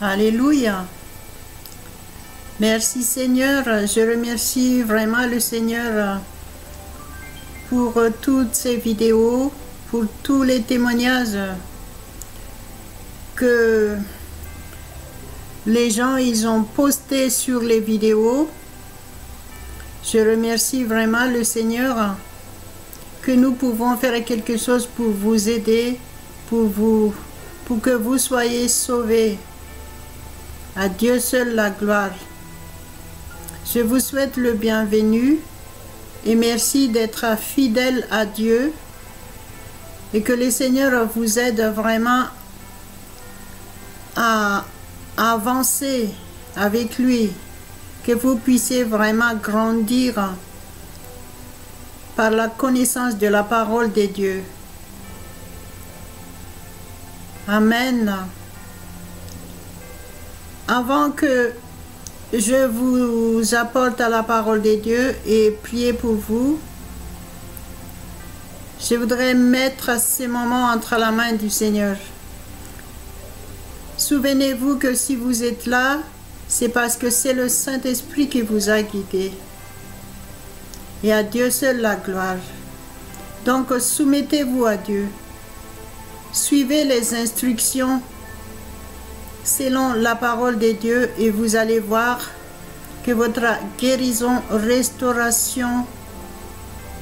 Alléluia. Merci Seigneur. Je remercie vraiment le Seigneur pour toutes ces vidéos, pour tous les témoignages que les gens ils ont postés sur les vidéos. Je remercie vraiment le Seigneur que nous pouvons faire quelque chose pour vous aider, pour que vous soyez sauvés. À Dieu seul la gloire. Je vous souhaite le bienvenu et merci d'être fidèle à Dieu et que le Seigneur vous aide vraiment à avancer avec lui, que vous puissiez vraiment grandir par la connaissance de la parole de Dieu. Amen. Avant que je vous apporte à la parole de Dieu et prier pour vous, je voudrais mettre ces moments entre la main du Seigneur. Souvenez-vous que si vous êtes là, c'est parce que c'est le Saint-Esprit qui vous a guidé. Et à Dieu seul la gloire. Donc soumettez-vous à Dieu. Suivez les instructions selon la parole de Dieu et vous allez voir que votre guérison, restauration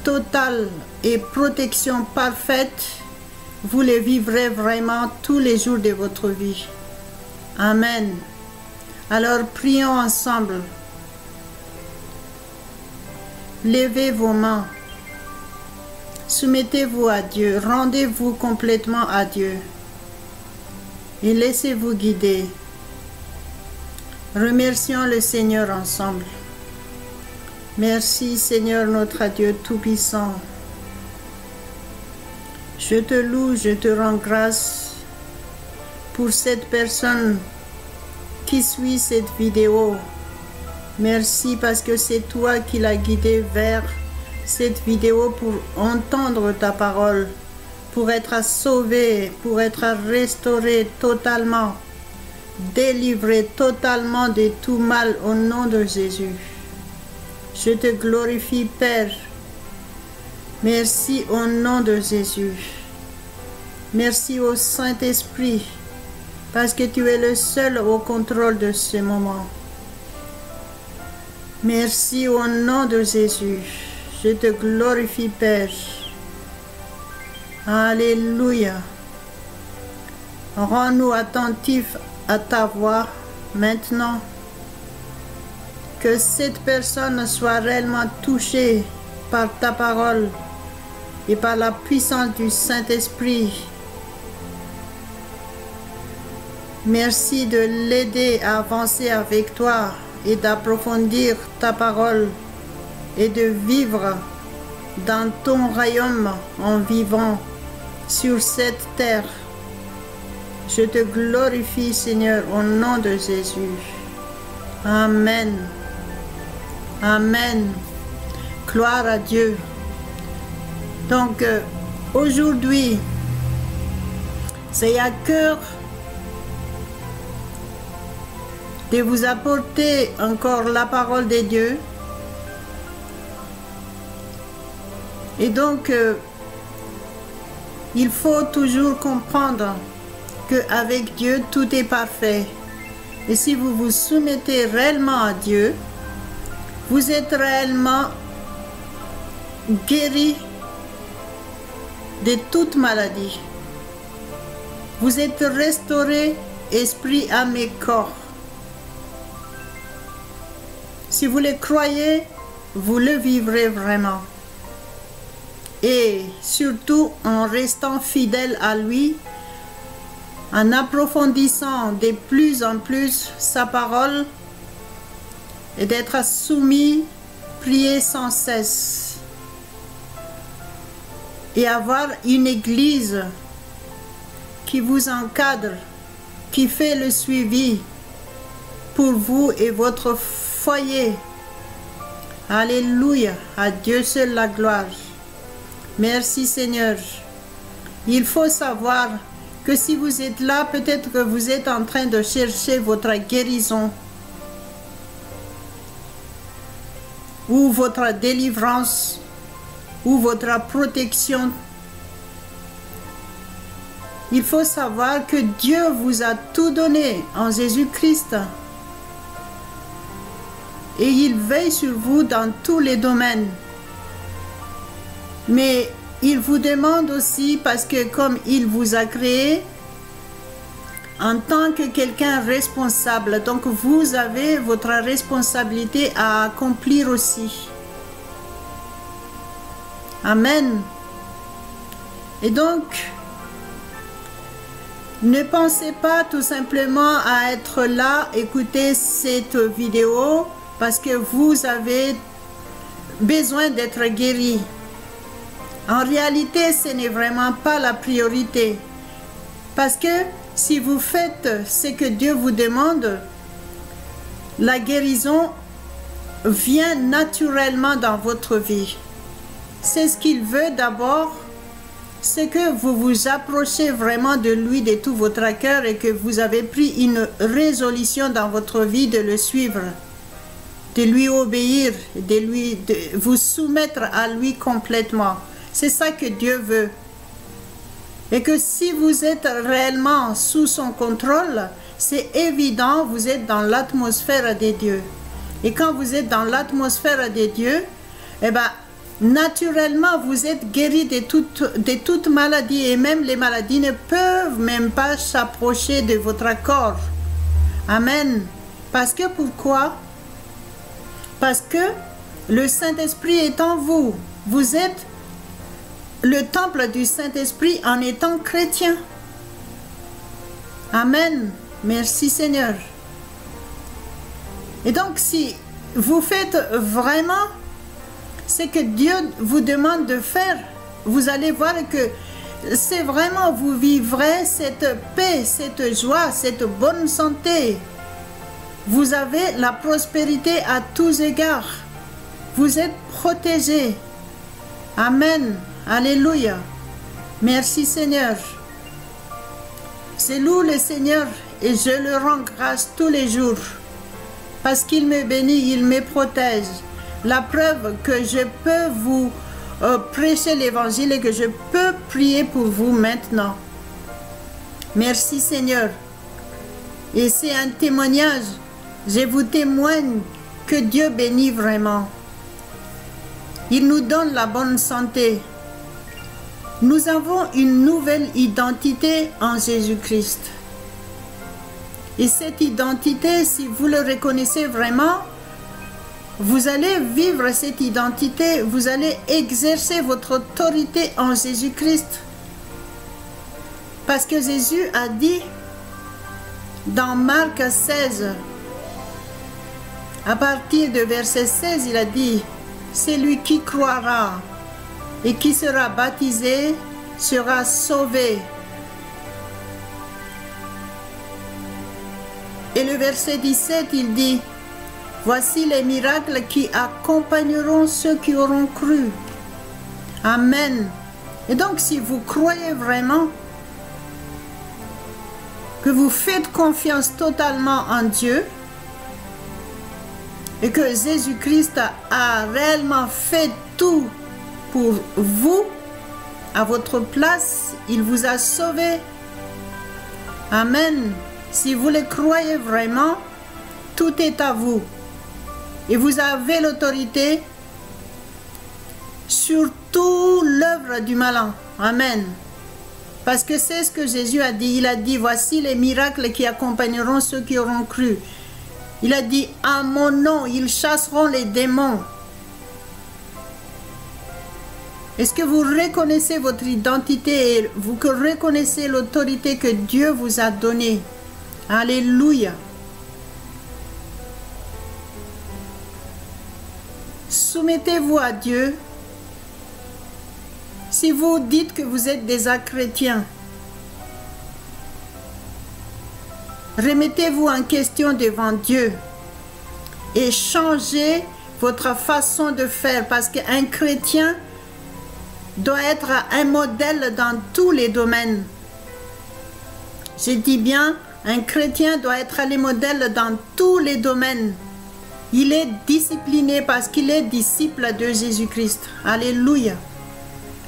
totale et protection parfaite, vous les vivrez vraiment tous les jours de votre vie. Amen. Alors prions ensemble. Levez vos mains. Soumettez-vous à Dieu. Rendez-vous complètement à Dieu. Et laissez-vous guider. Remercions le Seigneur ensemble. Merci Seigneur notre Dieu Tout-Puissant. Je te loue, je te rends grâce pour cette personne qui suit cette vidéo. Merci parce que c'est toi qui l'as guidé vers cette vidéo pour entendre ta parole, pour être sauvé, pour être restauré totalement, délivré totalement de tout mal au nom de Jésus. Je te glorifie Père. Merci au nom de Jésus. Merci au Saint-Esprit parce que tu es le seul au contrôle de ce moment. Merci au nom de Jésus. Je te glorifie Père. Alléluia. Rends-nous attentifs à ta voix maintenant. Que cette personne soit réellement touchée par ta parole et par la puissance du Saint-Esprit. Merci de l'aider à avancer avec toi et d'approfondir ta parole et de vivre dans ton royaume en vivant sur cette terre. Je te glorifie Seigneur au nom de Jésus. Amen. Amen. Gloire à Dieu. Donc aujourd'hui, c'est à cœur de vous apporter encore la parole de Dieu. Et donc, il faut toujours comprendre qu'avec Dieu, tout est parfait. Et si vous vous soumettez réellement à Dieu, vous êtes réellement guéri de toute maladie. Vous êtes restauré, esprit, âme et corps. Si vous le croyez, vous le vivrez vraiment. Et surtout en restant fidèle à lui, en approfondissant de plus en plus sa parole et d'être soumis, prier sans cesse et avoir une église qui vous encadre, qui fait le suivi pour vous et votre foyer. Alléluia, à Dieu seul la gloire. Merci Seigneur. Il faut savoir que si vous êtes là, peut-être que vous êtes en train de chercher votre guérison ou votre délivrance ou votre protection. Il faut savoir que Dieu vous a tout donné en Jésus-Christ. Et il veille sur vous dans tous les domaines. Mais il vous demande aussi, parce que comme il vous a créé, en tant que quelqu'un responsable, donc vous avez votre responsabilité à accomplir aussi. Amen. Et donc, ne pensez pas tout simplement à être là, écouter cette vidéo, parce que vous avez besoin d'être guéri. En réalité, ce n'est vraiment pas la priorité. Parce que si vous faites ce que Dieu vous demande, la guérison vient naturellement dans votre vie. C'est ce qu'il veut d'abord, c'est que vous vous approchez vraiment de lui de tout votre cœur et que vous avez pris une résolution dans votre vie de le suivre, de lui obéir, de vous soumettre à lui complètement. C'est ça que Dieu veut. Et que si vous êtes réellement sous son contrôle, c'est évident, vous êtes dans l'atmosphère de Dieu. Et quand vous êtes dans l'atmosphère de Dieu, eh bien, naturellement, vous êtes guéri de toute maladie. Et même les maladies ne peuvent même pas s'approcher de votre corps. Amen. Parce que pourquoi? Parce que le Saint-Esprit est en vous. Vous êtes le temple du Saint-Esprit en étant chrétien. Amen. Merci Seigneur. Et donc si vous faites vraiment ce que Dieu vous demande de faire, vous allez voir que c'est vraiment, vous vivrez cette paix, cette joie, cette bonne santé. Vous avez la prospérité à tous égards. Vous êtes protégés. Amen. Alléluia. Merci Seigneur. Je loue le Seigneur et je le rends grâce tous les jours. Parce qu'il me bénit, il me protège. La preuve que je peux vous prêcher l'évangile et que je peux prier pour vous maintenant. Merci Seigneur. Et c'est un témoignage. Je vous témoigne que Dieu bénit vraiment. Il nous donne la bonne santé. Nous avons une nouvelle identité en Jésus-Christ. Et cette identité, si vous le reconnaissez vraiment, vous allez vivre cette identité, vous allez exercer votre autorité en Jésus-Christ. Parce que Jésus a dit dans Marc 16, à partir de verset 16, il a dit, « Celui qui croira et qui sera baptisé sera sauvé. » Et le verset 17, il dit, « Voici les miracles qui accompagneront ceux qui auront cru. » Amen. Et donc, si vous croyez vraiment, que vous faites confiance totalement en Dieu, et que Jésus-Christ a réellement fait tout pour vous, à votre place, il vous a sauvé. Amen. Si vous le croyez vraiment, tout est à vous. Et vous avez l'autorité sur toute l'œuvre du malin. Amen. Parce que c'est ce que Jésus a dit. Il a dit, voici les miracles qui accompagneront ceux qui auront cru. Il a dit, à mon nom, ils chasseront les démons. Est-ce que vous reconnaissez votre identité et vous reconnaissez l'autorité que Dieu vous a donnée? Alléluia. Soumettez-vous à Dieu. Si vous dites que vous êtes des chrétiens, remettez-vous en question devant Dieu et changez votre façon de faire, parce qu'un chrétien doit être un modèle dans tous les domaines. Je dis bien, un chrétien doit être les modèles dans tous les domaines. Il est discipliné parce qu'il est disciple de Jésus-Christ. Alléluia.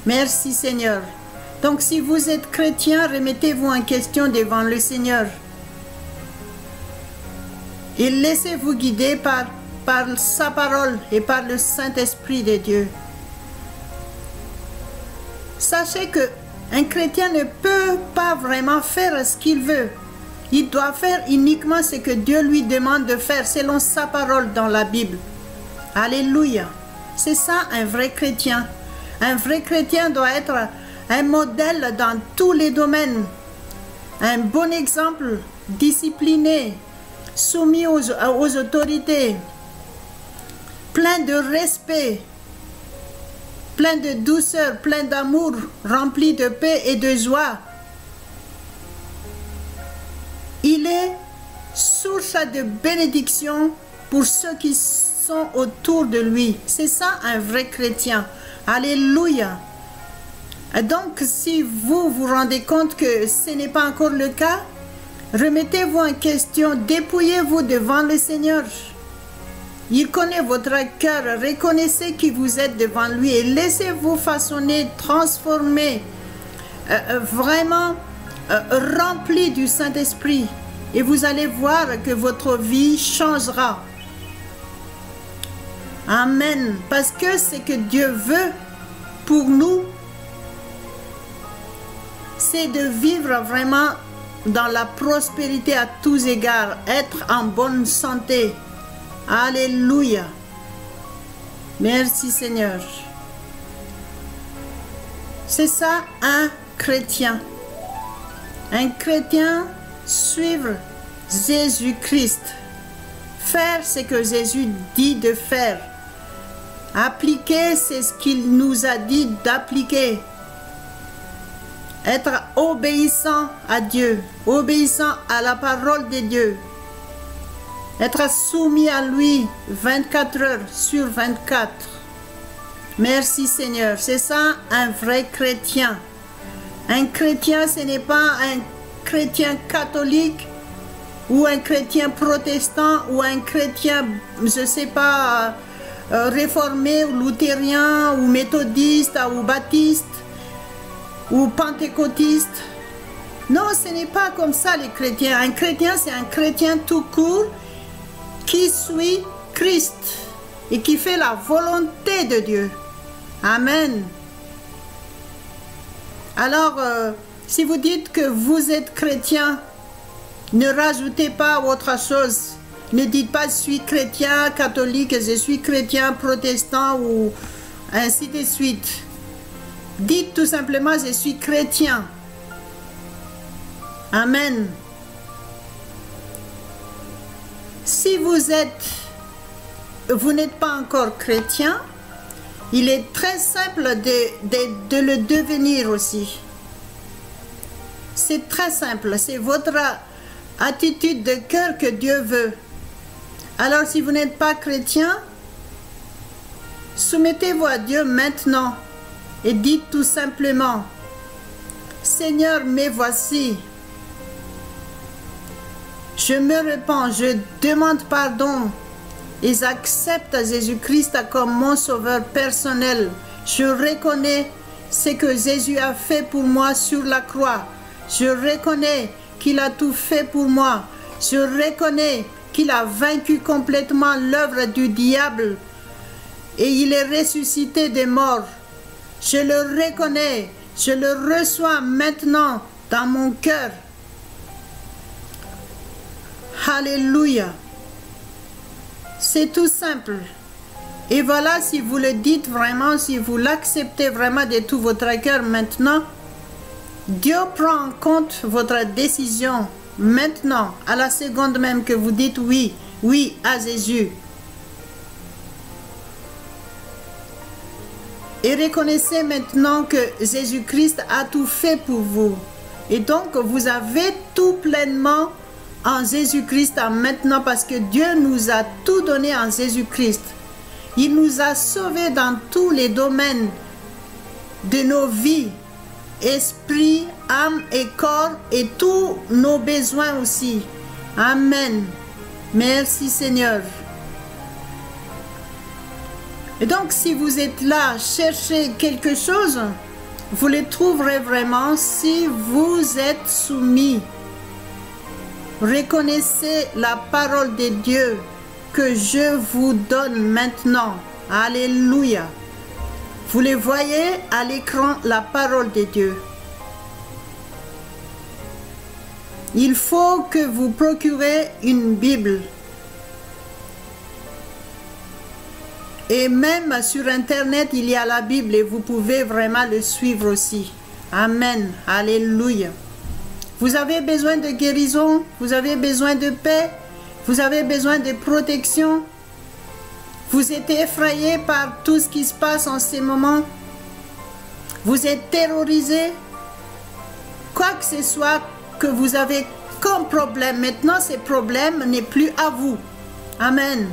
Merci Seigneur. Donc si vous êtes chrétien, remettez-vous en question devant le Seigneur. Et laissez-vous guider par sa parole et par le Saint-Esprit de Dieu. Sachez que un chrétien ne peut pas vraiment faire ce qu'il veut. Il doit faire uniquement ce que Dieu lui demande de faire selon sa parole dans la Bible. Alléluia. C'est ça un vrai chrétien. Un vrai chrétien doit être un modèle dans tous les domaines. Un bon exemple, discipliné, soumis aux autorités, plein de respect, plein de douceur, plein d'amour, rempli de paix et de joie. Il est source de bénédiction pour ceux qui sont autour de lui. C'est ça un vrai chrétien. Alléluia. Et donc, si vous vous rendez compte que ce n'est pas encore le cas, remettez-vous en question, dépouillez-vous devant le Seigneur. Il connaît votre cœur, reconnaissez qui vous êtes devant lui et laissez-vous façonner, transformer, vraiment rempli du Saint-Esprit. Et vous allez voir que votre vie changera. Amen. Parce que ce que Dieu veut pour nous, c'est de vivre vraiment dans la prospérité à tous égards, être en bonne santé. Alléluia. Merci Seigneur. C'est ça un chrétien. Un chrétien, suivre Jésus-Christ. Faire ce que Jésus dit de faire. Appliquer, c'est ce qu'il nous a dit d'appliquer. Être obéissant à Dieu, obéissant à la parole de Dieu. Être soumis à lui 24 heures sur 24. Merci Seigneur. C'est ça un vrai chrétien. Un chrétien, ce n'est pas un chrétien catholique ou un chrétien protestant ou un chrétien, je ne sais pas, réformé ou luthérien ou méthodiste ou baptiste ou pentecôtiste. Non, ce n'est pas comme ça les chrétiens. Un chrétien, c'est un chrétien tout court qui suit Christ et qui fait la volonté de Dieu. Amen. Alors, si vous dites que vous êtes chrétien, ne rajoutez pas autre chose. Ne dites pas je suis chrétien, catholique, je suis chrétien, protestant ou ainsi de suite. Dites tout simplement je suis chrétien. Amen. Si vous n'êtes pas encore chrétien, il est très simple de le devenir aussi. C'est très simple, c'est votre attitude de cœur que Dieu veut. Alors si vous n'êtes pas chrétien, soumettez-vous à Dieu maintenant et dites tout simplement, Seigneur, me voici. Je me repens, je demande pardon et j'accepte Jésus-Christ comme mon sauveur personnel. Je reconnais ce que Jésus a fait pour moi sur la croix. Je reconnais qu'il a tout fait pour moi. Je reconnais qu'il a vaincu complètement l'œuvre du diable et il est ressuscité des morts. Je le reconnais, je le reçois maintenant dans mon cœur. Alléluia. C'est tout simple. Et voilà, si vous le dites vraiment, si vous l'acceptez vraiment de tout votre cœur maintenant, Dieu prend en compte votre décision maintenant, à la seconde même que vous dites oui, oui à Jésus. Et reconnaissez maintenant que Jésus-Christ a tout fait pour vous. Et donc, vous avez tout pleinement en Jésus-Christ maintenant parce que Dieu nous a tout donné en Jésus-Christ. Il nous a sauvés dans tous les domaines de nos vies. esprit, âme et corps et tous nos besoins aussi. Amen. Merci Seigneur. Et donc si vous êtes là, cherchez quelque chose, vous le trouverez vraiment si vous êtes soumis. Reconnaissez la parole de Dieu que je vous donne maintenant. Alléluia. Vous le voyez à l'écran, la parole de Dieu. Il faut que vous procurez une Bible. Et même sur Internet, il y a la Bible et vous pouvez vraiment le suivre aussi. Amen. Alléluia. Vous avez besoin de guérison, vous avez besoin de paix, vous avez besoin de protection. Vous êtes effrayé par tout ce qui se passe en ces moments. Vous êtes terrorisé. Quoi que ce soit que vous avez comme problème, maintenant ce problème n'est plus à vous. Amen.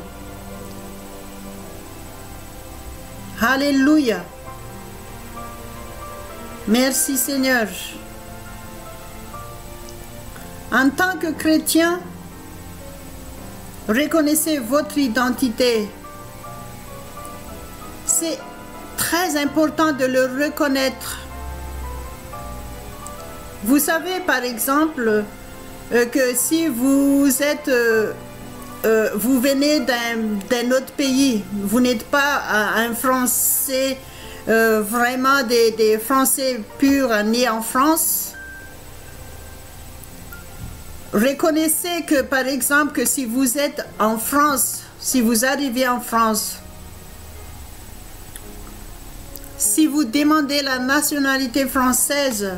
Alléluia. Merci Seigneur. En tant que chrétien, reconnaissez votre identité. C'est très important de le reconnaître. Vous savez par exemple que si vous êtes vous venez d'un autre pays, vous n'êtes pas un Français, vraiment des Français purs nés en France. Reconnaissez que par exemple que si vous êtes en France, si vous arrivez en France, si vous demandez la nationalité française,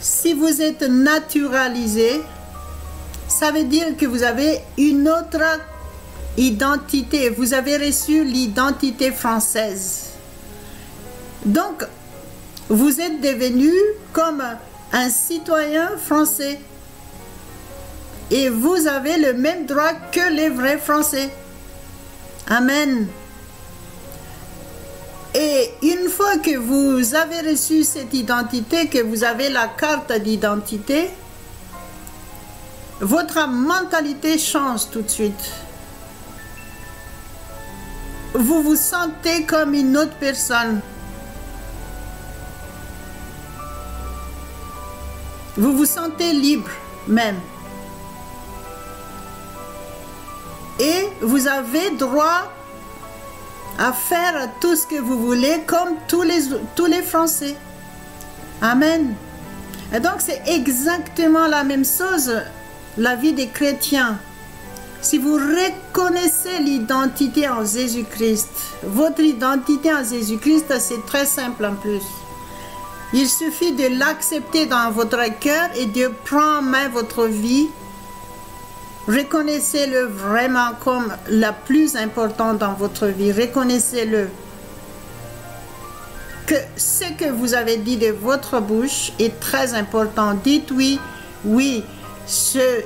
si vous êtes naturalisé, ça veut dire que vous avez une autre identité. Vous avez reçu l'identité française. Donc, vous êtes devenu comme un citoyen français. Et vous avez le même droit que les vrais Français. Amen. Et une fois que vous avez reçu cette identité, que vous avez la carte d'identité, votre mentalité change tout de suite. Vous vous sentez comme une autre personne. Vous vous sentez libre même. Et vous avez droit à faire tout ce que vous voulez comme tous les Français. Amen. Et donc c'est exactement la même chose, la vie des chrétiens. Si vous reconnaissez l'identité en Jésus-Christ, votre identité en Jésus-Christ, c'est très simple en plus. Il suffit de l'accepter dans votre cœur et Dieu prend en main votre vie. Reconnaissez-le vraiment comme la plus importante dans votre vie. Reconnaissez-le. Que ce que vous avez dit de votre bouche est très important. Dites oui, oui,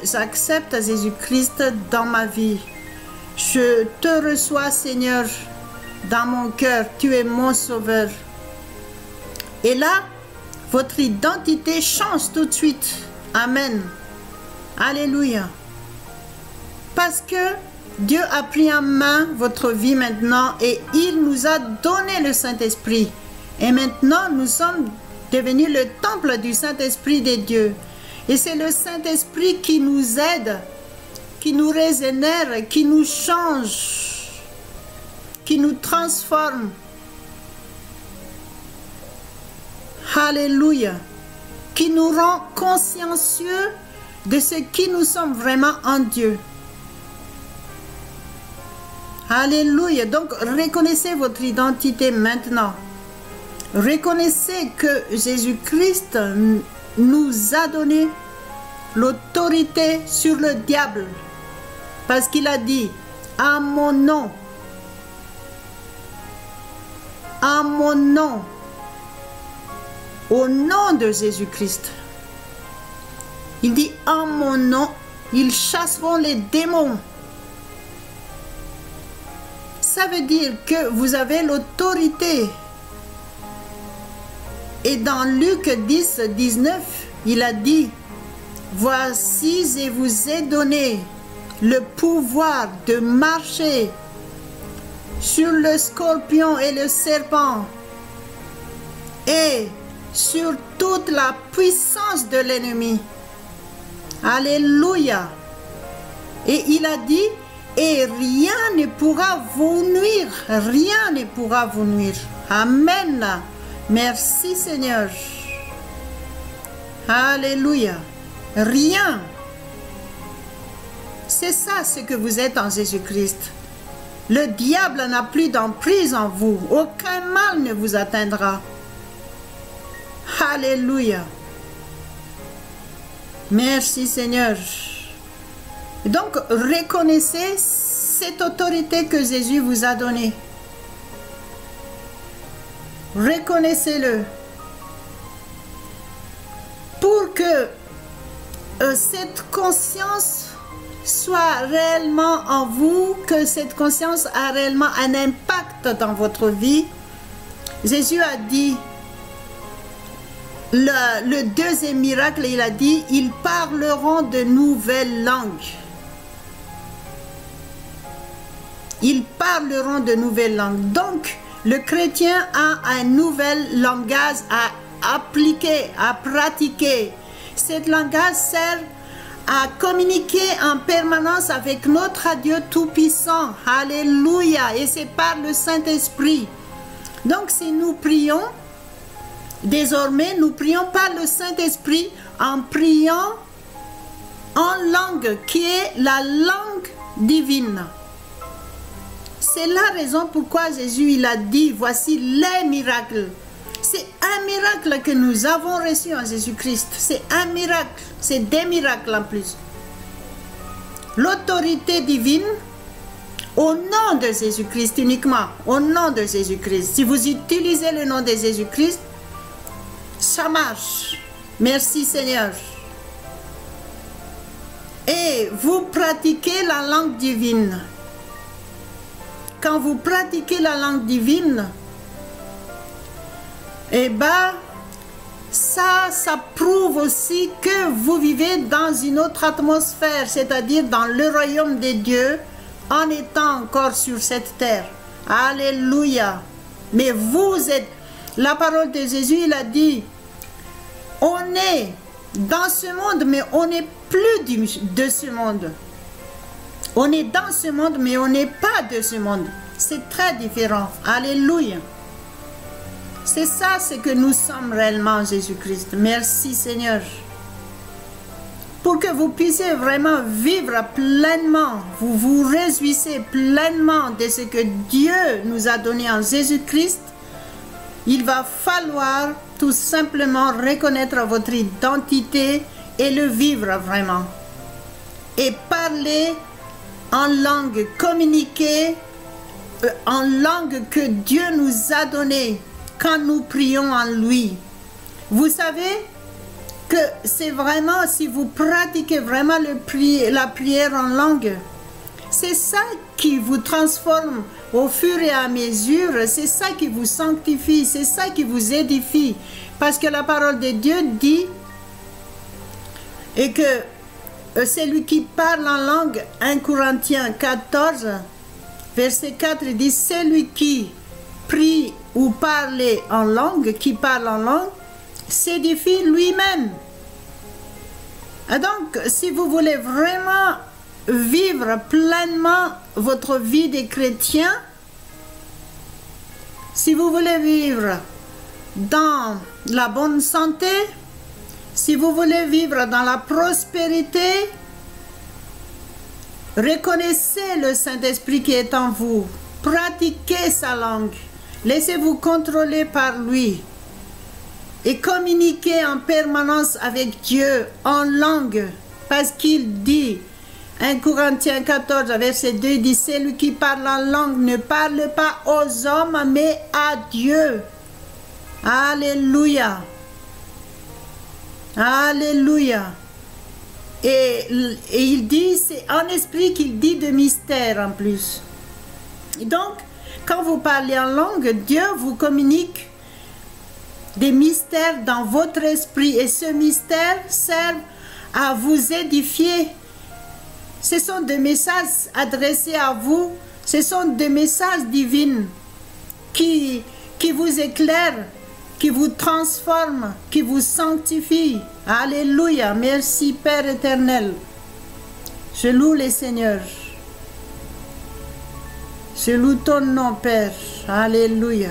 j'accepte Jésus-Christ dans ma vie. Je te reçois, Seigneur, dans mon cœur. Tu es mon sauveur. Et là, votre identité change tout de suite. Amen. Alléluia. Parce que Dieu a pris en main votre vie maintenant et il nous a donné le Saint-Esprit. Et maintenant, nous sommes devenus le temple du Saint-Esprit de Dieu. Et c'est le Saint-Esprit qui nous aide, qui nous régénère, qui nous change, qui nous transforme. Alléluia. Qui nous rend consciencieux de ce qui nous sommes vraiment en Dieu. Alléluia. Donc, reconnaissez votre identité maintenant. Reconnaissez que Jésus-Christ nous a donné l'autorité sur le diable. Parce qu'il a dit, à mon nom, au nom de Jésus-Christ. Il dit, en mon nom, ils chasseront les démons. ça veut dire que vous avez l'autorité. Et dans Luc 10, 19, il a dit, « Voici, je vous ai donné le pouvoir de marcher sur le scorpion et le serpent et sur toute la puissance de l'ennemi. » Alléluia. Et il a dit, et rien ne pourra vous nuire. Rien ne pourra vous nuire. Amen. Merci Seigneur. Alléluia. Rien. C'est ça ce que vous êtes en Jésus-Christ. Le diable n'a plus d'emprise en vous. Aucun mal ne vous atteindra. Alléluia. Merci Seigneur. Donc, reconnaissez cette autorité que Jésus vous a donnée. Reconnaissez-le. Pour que cette conscience soit réellement en vous, que cette conscience a réellement un impact dans votre vie, Jésus a dit, le deuxième miracle, il a dit, ils parleront de nouvelles langues. Ils parleront de nouvelles langues. Donc, le chrétien a un nouvel langage à appliquer, à pratiquer. Cet langage sert à communiquer en permanence avec notre Dieu Tout-Puissant. Alléluia. Et c'est par le Saint-Esprit. Donc, si nous prions, désormais, nous prions par le Saint-Esprit en priant en langue qui est la langue divine. C'est la raison pourquoi Jésus il a dit, voici les miracles. C'est un miracle que nous avons reçu en Jésus-Christ. C'est un miracle. C'est des miracles en plus. L'autorité divine au nom de Jésus-Christ uniquement. Au nom de Jésus-Christ. Si vous utilisez le nom de Jésus-Christ, ça marche. Merci Seigneur. Et vous pratiquez la langue divine. Quand vous pratiquez la langue divine, eh bien, ça prouve aussi que vous vivez dans une autre atmosphère, c'est-à-dire dans le royaume de Dieu, en étant encore sur cette terre. Alléluia. Mais vous êtes, la parole de Jésus, il a dit, on est dans ce monde, mais on n'est plus de ce monde. On est dans ce monde, mais on n'est pas de ce monde. C'est très différent. Alléluia. C'est ça ce que nous sommes réellement en Jésus-Christ. Merci Seigneur. Pour que vous puissiez vraiment vivre pleinement, vous vous réjouissez pleinement de ce que Dieu nous a donné en Jésus-Christ, il va falloir tout simplement reconnaître votre identité et le vivre vraiment. Et parler en langue, communiquer en langue que Dieu nous a donnée quand nous prions en lui. Vous savez que c'est vraiment, si vous pratiquez vraiment la prière en langue, c'est ça qui vous transforme au fur et à mesure, c'est ça qui vous sanctifie, c'est ça qui vous édifie. Parce que la parole de Dieu dit, et que celui qui parle en langue, 1 Corinthiens 14, verset 4, il dit, celui qui prie ou parle en langue, s'édifie lui-même. Et donc, si vous voulez vraiment vivre pleinement votre vie de chrétien, si vous voulez vivre dans la bonne santé, si vous voulez vivre dans la prospérité, reconnaissez le Saint-Esprit qui est en vous. Pratiquez sa langue. Laissez-vous contrôler par lui. Et communiquez en permanence avec Dieu en langue. Parce qu'il dit, 1 Corinthiens 14, verset 2, il dit, celui qui parle en langue ne parle pas aux hommes, mais à Dieu. Alléluia. Alléluia. Et il dit, c'est en esprit qu'il dit de mystère en plus. Donc, quand vous parlez en langue, Dieu vous communique des mystères dans votre esprit. Et ce mystère sert à vous édifier. Ce sont des messages adressés à vous. Ce sont des messages divins qui vous éclairent, qui vous transforment, qui vous sanctifient. Alléluia. Merci Père éternel. Je loue les Seigneurs. Je loue ton nom, Père. Alléluia.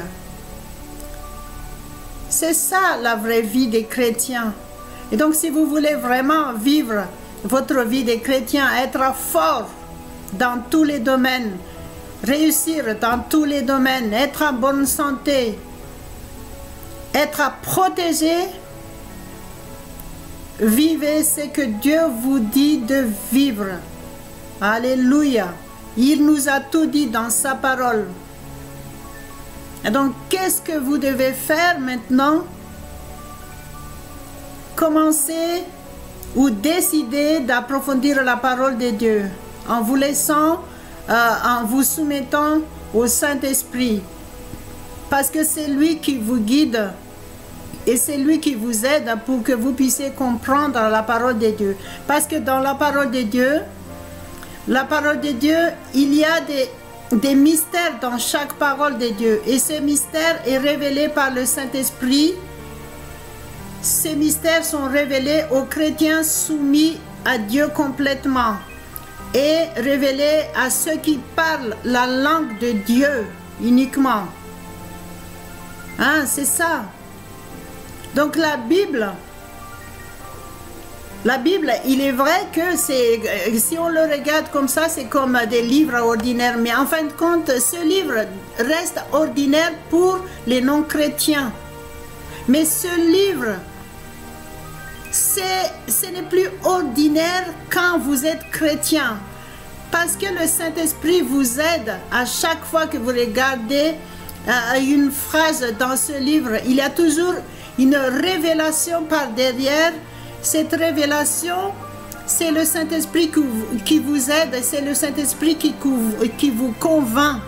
C'est ça la vraie vie des chrétiens. Et donc si vous voulez vraiment vivre votre vie de chrétien, être fort dans tous les domaines, réussir dans tous les domaines, être en bonne santé, être protégé, vivez ce que Dieu vous dit de vivre. Alléluia. Il nous a tout dit dans sa parole. Et donc, qu'est-ce que vous devez faire maintenant? Commencez ou décidez d'approfondir la parole de Dieu en vous laissant, en vous soumettant au Saint-Esprit. Parce que c'est lui qui vous guide et c'est lui qui vous aide pour que vous puissiez comprendre la parole de Dieu. Parce que dans la parole de Dieu, il y a des mystères dans chaque parole de Dieu. Et ce mystère est révélé par le Saint-Esprit. Ces mystères sont révélés aux chrétiens soumis à Dieu complètement et révélés à ceux qui parlent la langue de Dieu uniquement. Hein, c'est ça. Donc la Bible, il est vrai que si on le regarde comme ça, c'est comme des livres ordinaires. Mais en fin de compte, ce livre reste ordinaire pour les non-chrétiens. Mais ce livre, ce n'est plus ordinaire quand vous êtes chrétien. Parce que le Saint-Esprit vous aide à chaque fois que vous regardez une phrase dans ce livre. Il y a toujours une révélation par derrière. Cette révélation, c'est le Saint-Esprit qui vous aide, c'est le Saint-Esprit qui vous convainc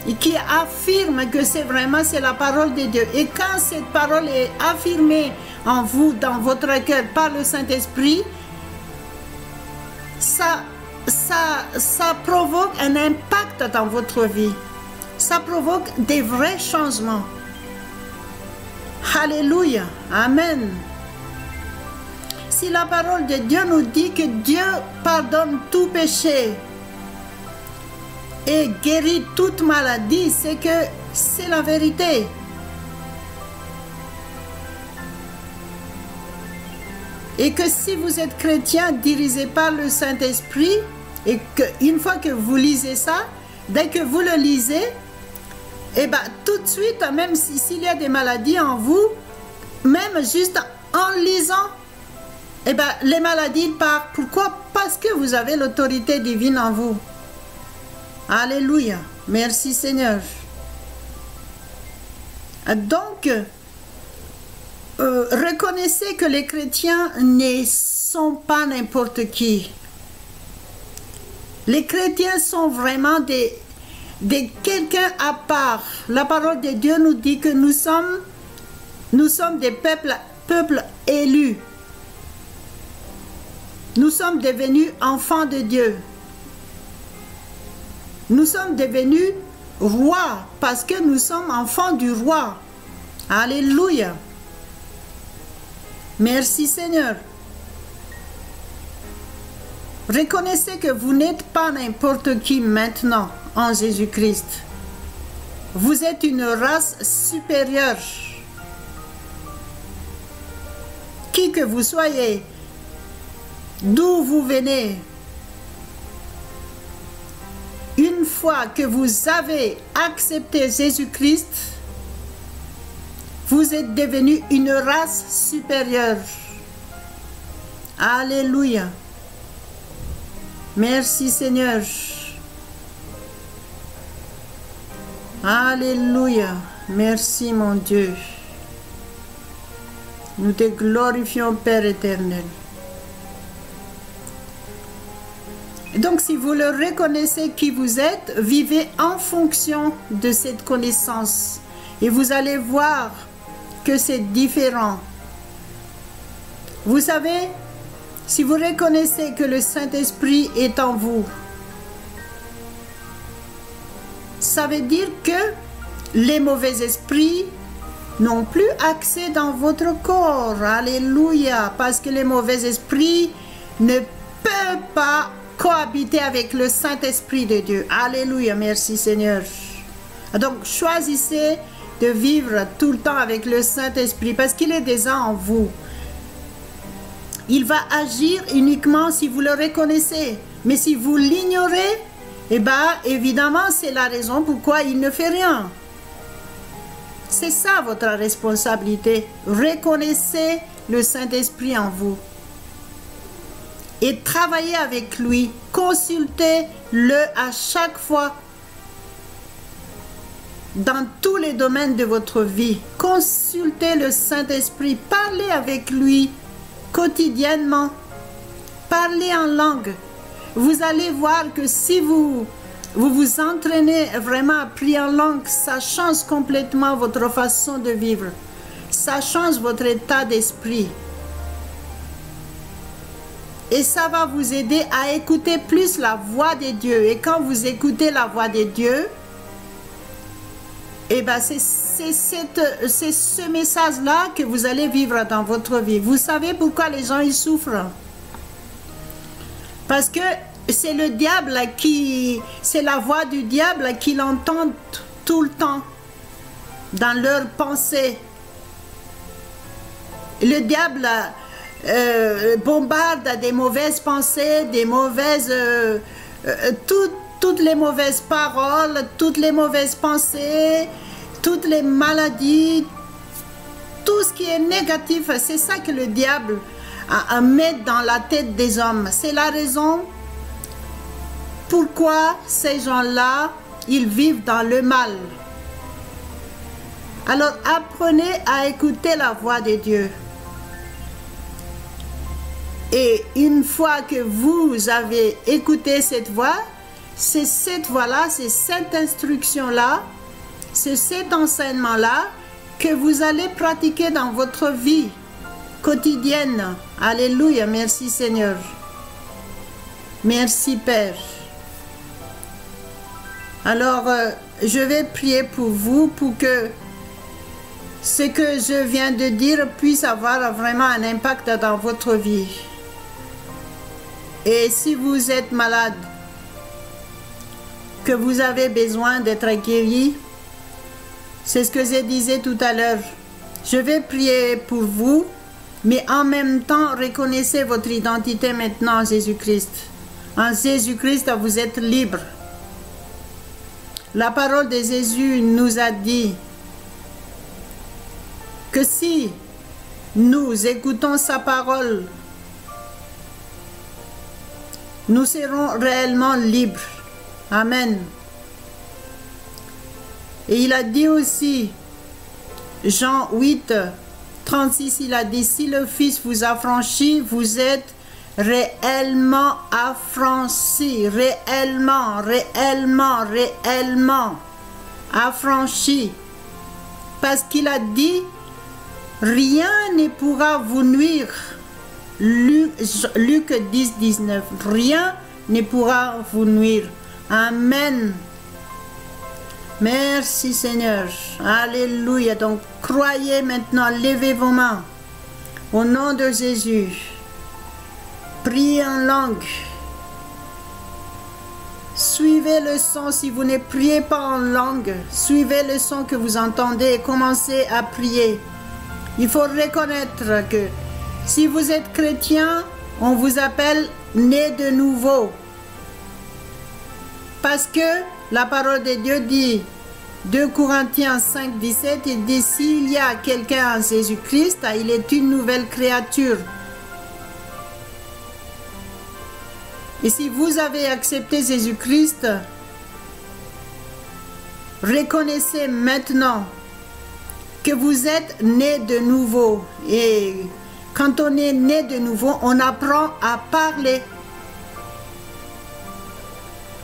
et qui affirme que c'est la parole de Dieu. Et quand cette parole est affirmée en vous, dans votre cœur, par le Saint-Esprit, ça provoque un impact dans votre vie. Ça provoque des vrais changements. Alléluia. Amen. Si la parole de Dieu nous dit que Dieu pardonne tout péché et guérit toute maladie, c'est que c'est la vérité. Et que si vous êtes chrétien dirigé par le Saint-Esprit, et qu'une fois que vous lisez ça, dès que vous le lisez, et bien tout de suite, même s'il y a des maladies en vous, même juste en lisant, et bien les maladies partent. Pourquoi? Parce que vous avez l'autorité divine en vous. Alléluia. Merci Seigneur. Donc, reconnaissez que les chrétiens ne sont pas n'importe qui. Les chrétiens sont vraiment quelqu'un à part. La parole de Dieu nous dit que nous sommes des peuples élus. Nous sommes devenus enfants de Dieu. Nous sommes devenus rois parce que nous sommes enfants du roi. Alléluia. Merci Seigneur. Reconnaissez que vous n'êtes pas n'importe qui maintenant en Jésus-Christ. Vous êtes une race supérieure. Qui que vous soyez, d'où vous venez, une fois que vous avez accepté Jésus-Christ, vous êtes devenu une race supérieure. Alléluia. Merci Seigneur. Alléluia. Merci mon Dieu. Nous te glorifions Père éternel. Donc, si vous le reconnaissez qui vous êtes, vivez en fonction de cette connaissance. Et vous allez voir que c'est différent. Vous savez, si vous reconnaissez que le Saint-Esprit est en vous, ça veut dire que les mauvais esprits n'ont plus accès dans votre corps. Alléluia. Parce que les mauvais esprits ne peuvent pas cohabiter avec le Saint-Esprit de Dieu. Alléluia. Merci Seigneur. Donc choisissez de vivre tout le temps avec le Saint-Esprit parce qu'il est déjà en vous. Il va agir uniquement si vous le reconnaissez. Mais si vous l'ignorez, eh bien, évidemment, c'est la raison pourquoi il ne fait rien. C'est ça votre responsabilité. Reconnaissez le Saint-Esprit en vous. Et travaillez avec lui. Consultez-le à chaque fois. Dans tous les domaines de votre vie. Consultez le Saint-Esprit. Parlez avec lui quotidiennement. Parlez en langue. Vous allez voir que si vous vous entraînez vraiment à prier en langue, ça change complètement votre façon de vivre. Ça change votre état d'esprit. Et ça va vous aider à écouter plus la voix de Dieu. Et quand vous écoutez la voix de Dieu, eh ben c'est ce message-là que vous allez vivre dans votre vie. Vous savez pourquoi les gens ils souffrent? Parce que c'est le diable c'est la voix du diable qu'ils entendent tout le temps dans leurs pensées. Le diable bombarde des mauvaises pensées, des mauvaises, toutes les mauvaises paroles, toutes les mauvaises pensées, toutes les maladies, tout ce qui est négatif. C'est ça que le diable met dans la tête des hommes. C'est la raison pourquoi ces gens-là, ils vivent dans le mal. Alors apprenez à écouter la voix de Dieu. Et une fois que vous avez écouté cette voix, c'est cette voix-là, c'est cette instruction-là, c'est cet enseignement-là que vous allez pratiquer dans votre vie quotidienne. Alléluia, merci Seigneur. Merci Père. Alors, je vais prier pour vous, pour que ce que je viens de dire puisse avoir vraiment un impact dans votre vie. Et si vous êtes malade, que vous avez besoin d'être guéri, c'est ce que je disais tout à l'heure. Je vais prier pour vous, mais en même temps, reconnaissez votre identité maintenant en Jésus-Christ. En Jésus-Christ, vous êtes libre. La parole de Jésus nous a dit que si nous écoutons sa parole, nous serons réellement libres. Amen. Et il a dit aussi, Jean 8, 36, il a dit, si le Fils vous affranchit, vous êtes réellement affranchi, réellement affranchi. Parce qu'il a dit, rien ne pourra vous nuire. Luc 10, 19. Rien ne pourra vous nuire. Amen. Merci Seigneur. Alléluia. Donc croyez maintenant, levez vos mains. Au nom de Jésus. Priez en langue. Suivez le son. Si vous ne priez pas en langue, suivez le son que vous entendez et commencez à prier. Il faut reconnaître que si vous êtes chrétien, on vous appelle né de nouveau. Parce que la parole de Dieu dit, 2 Corinthiens 5, 17, il dit, s'il y a quelqu'un en Jésus-Christ, il est une nouvelle créature. Et si vous avez accepté Jésus-Christ, reconnaissez maintenant que vous êtes né de nouveau. Et quand on est né de nouveau, on apprend à parler.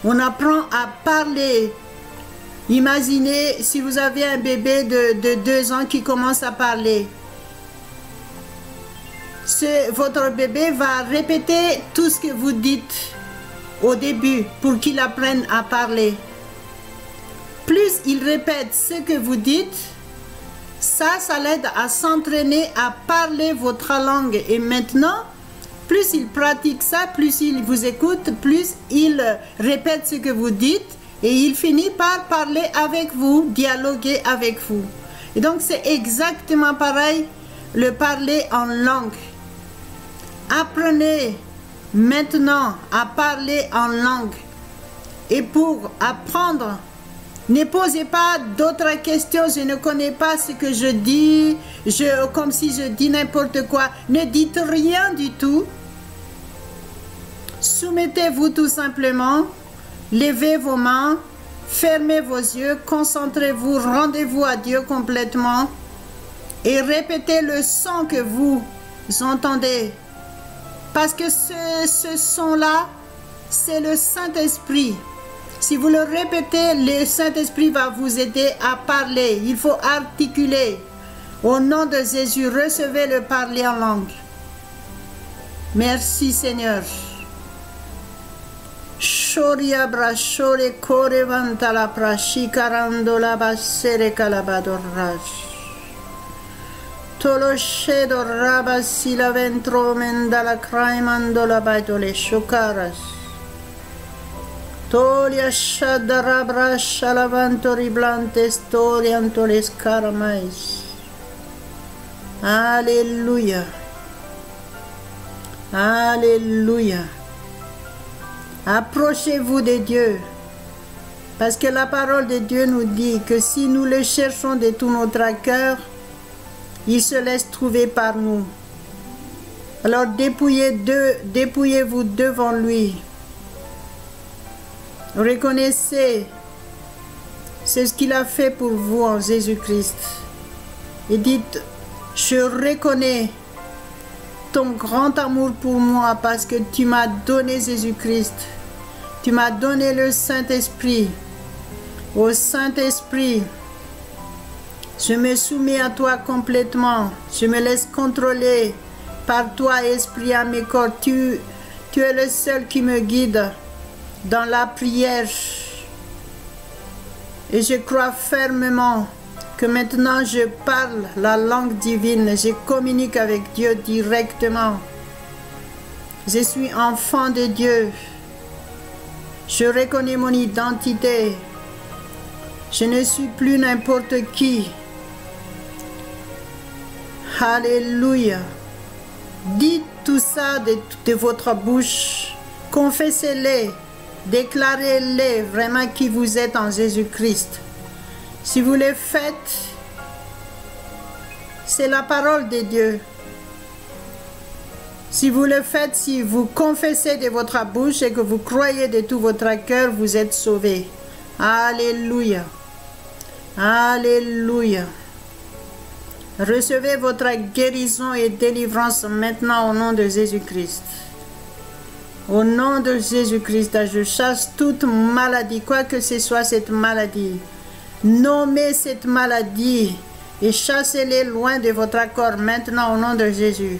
On apprend à parler. Imaginez si vous avez un bébé de 2 ans qui commence à parler. Votre bébé va répéter tout ce que vous dites au début pour qu'il apprenne à parler. Plus il répète ce que vous dites, ça l'aide à s'entraîner à parler votre langue. Et maintenant, plus il pratique ça, plus il vous écoute, plus il répète ce que vous dites et il finit par parler avec vous, dialoguer avec vous. Et donc c'est exactement pareil, le parler en langue. Apprenez maintenant à parler en langue. Et pour apprendre, ne posez pas d'autres questions. Je ne connais pas ce que je dis, comme si je dis n'importe quoi. Ne dites rien du tout. Soumettez-vous tout simplement. Levez vos mains. Fermez vos yeux. Concentrez-vous. Rendez-vous à Dieu complètement. Et répétez le son que vous entendez. Parce que ce son-là, c'est le Saint-Esprit. Si vous le répétez, le Saint-Esprit va vous aider à parler. Il faut articuler. Au nom de Jésus, recevez le parler en langue. Merci Seigneur. Shoria brashore kore vantala prashi karandola basere kalabadoraj. Toloscedo rabassi la ventro mendala craimando la baitole sciucaras. Tolia shadda rabrascia la vanto riblante storianto le scaramais. Alléluia. Alléluia. Approchez-vous de Dieu. Parce que la parole de Dieu nous dit que si nous le cherchons de tout notre cœur, il se laisse trouver par nous. Alors dépouillez-vous devant lui. Reconnaissez c'est ce qu'il a fait pour vous en Jésus-Christ. Et dites, je reconnais ton grand amour pour moi parce que tu m'as donné Jésus-Christ. Tu m'as donné le Saint-Esprit. Ô Saint-Esprit, je me soumets à toi complètement. Je me laisse contrôler par toi, Esprit à mes corps. Tu es le seul qui me guide dans la prière. Et je crois fermement que maintenant je parle la langue divine. Je communique avec Dieu directement. Je suis enfant de Dieu. Je reconnais mon identité. Je ne suis plus n'importe qui. Alléluia. Dites tout ça de votre bouche. Confessez-les. Déclarez-les vraiment qui vous êtes en Jésus-Christ. Si vous le faites, c'est la parole de Dieu. Si vous le faites, si vous confessez de votre bouche et que vous croyez de tout votre cœur, vous êtes sauvés. Alléluia. Alléluia. Recevez votre guérison et délivrance maintenant au nom de Jésus-Christ. Au nom de Jésus-Christ, je chasse toute maladie, quoi que ce soit cette maladie. Nommez cette maladie et chassez-les loin de votre corps maintenant au nom de Jésus.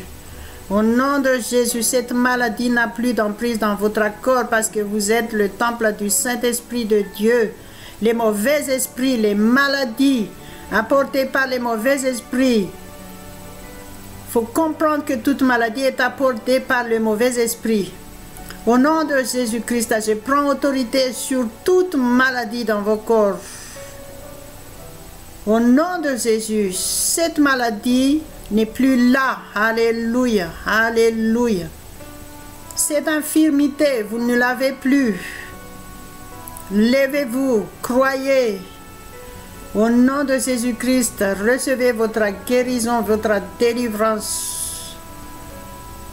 Au nom de Jésus, cette maladie n'a plus d'emprise dans votre corps parce que vous êtes le temple du Saint-Esprit de Dieu. Les mauvais esprits, les maladies apportées par les mauvais esprits. Il faut comprendre que toute maladie est apportée par le mauvais esprit. Au nom de Jésus-Christ, je prends autorité sur toute maladie dans vos corps. Au nom de Jésus, cette maladie n'est plus là. Alléluia, alléluia. Cette infirmité, vous ne l'avez plus. Levez-vous, croyez. Au nom de Jésus-Christ, recevez votre guérison, votre délivrance.